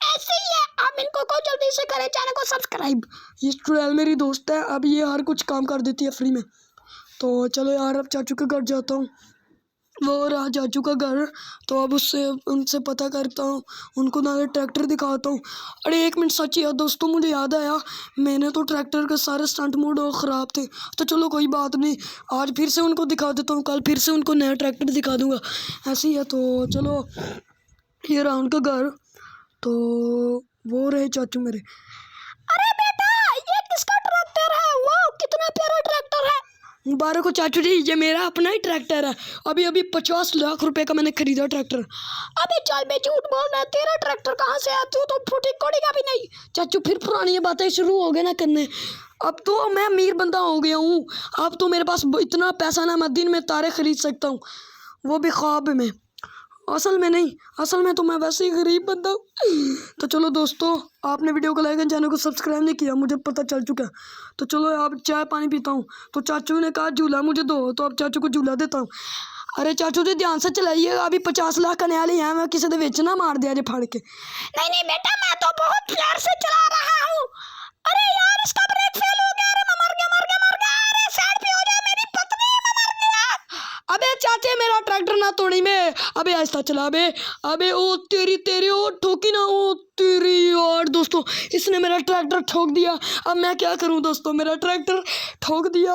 ऐसे ही है, आप इनको को जल्दी से करें चैनल को सब्सक्राइब। ये चुड़ैल मेरी दोस्त है, अब ये हर कुछ काम कर देती है फ्री में। तो चलो यार अब चाचू के घर जाता हूँ, वो रहा चाचू का घर। तो अब उनसे पता करता हूँ, उनको ना ट्रैक्टर दिखाता हूँ। अरे एक मिनट, सच यार दोस्तों, मुझे याद आया, मैंने तो ट्रैक्टर के सारे स्टंट मोड ख़राब थे। तो चलो कोई बात नहीं, आज फिर से उनको दिखा देता हूँ, कल फिर से उनको नया ट्रैक्टर दिखा दूँगा, ऐसे ही है। तो चलो ये रहा उनका घर। तो वो रहे चाचू मेरे। अरे बेटा, ये किसका ट्रैक्टर है? वाह, कितना प्यारा ट्रैक्टर है। मुबारक हो चाचू जी, ये मेरा अपना ही ट्रैक्टर है। अभी 50 लाख रुपए का मैंने खरीदा ट्रैक्टर। अबे चल बे, झूठ बोल रहा है, तेरा ट्रैक्टर कहाँ से है? तू तो फूटी कोड़ी का भी नहीं। चाचू फिर पुरानी बातें शुरू हो गए ना करने। अब तो मैं अमीर बंदा हो गया हूँ, अब तो मेरे पास इतना पैसा ना, मैं दिन में तारे खरीद सकता हूँ, वो भी ख्वाब में। असल में नहीं, असल में तो मैं वैसे ही गरीब बंदा हूँ। तो चलो दोस्तों, आपने वीडियो को लाइक एंड चैनल को सब्सक्राइब नहीं किया, मुझे पता चल चुका है। तो चलो अब चाय पानी पीता हूँ। तो चाचू ने कहा झूला मुझे दो, तो अब चाचू को झूला देता हूँ। अरे चाचू जी ध्यान से चलाइए, अभी 50 लाख का नया लिया है, मैं किसी ने बेच ना मार दिया जे फाड़ के। नहीं नहीं बेटा, मैं तो बहुत प्यार से चला रहा हूँ। अरे यार, इसका ब्रेक फेल हो गया। अरे मैं मर गया। अरे साइड पे हो जा, मेरी पत्नी, मैं मर गया। अबे चाचे मेरा ट्रैक्टर ना तोड़ी में, अबे आहिस्ता चला बे। अबे ओ तेरी ओ ठोकी ना, ओ तेरी यार दोस्तों, इसने मेरा ट्रैक्टर ठोक दिया। अब मैं क्या करूं दोस्तों, मेरा ट्रैक्टर ठोक दिया।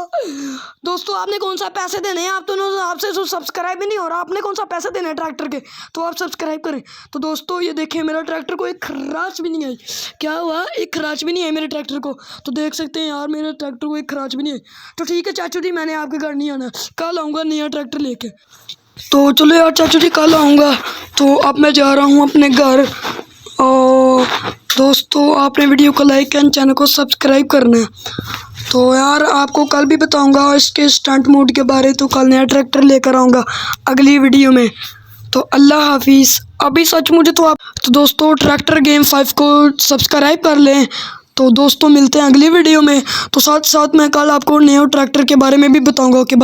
दोस्तों आपने कौन सा पैसे देने हैं, आप तो आपसे तो सब्सक्राइब भी नहीं हो रहा, आपने कौन सा पैसे देने हैं ट्रैक्टर के, तो आप सब्सक्राइब करें। तो दोस्तों ये देखिए, मेरा ट्रैक्टर को एक खराच भी नहीं आई। क्या हुआ, एक खराच भी नहीं आई मेरे ट्रैक्टर को। तो देख सकते हैं यार, मेरे ट्रैक्टर को एक खराच भी नहीं आई। तो ठीक है चाचू जी, मैंने आपके घर नहीं आना, कल आऊँगा नया ट्रैक्टर लेके। तो चलो यार चाचू जी, कल आऊँगा। तो अब मैं जा रहा हूँ अपने घर। और दोस्तों आपने वीडियो को लाइक एंड चैनल को सब्सक्राइब करना है। तो यार आपको कल भी बताऊंगा इसके स्टंट मोड के बारे, तो कल नया ट्रैक्टर लेकर आऊँगा अगली वीडियो में। तो अल्लाह हाफिज़। अभी सच मुझे तो तो दोस्तों ट्रैक्टर गेम 5 को सब्सक्राइब कर लें। तो दोस्तों मिलते हैं अगली वीडियो में। तो साथ साथ मैं कल आपको नए ट्रैक्टर के बारे में भी बताऊँगा कि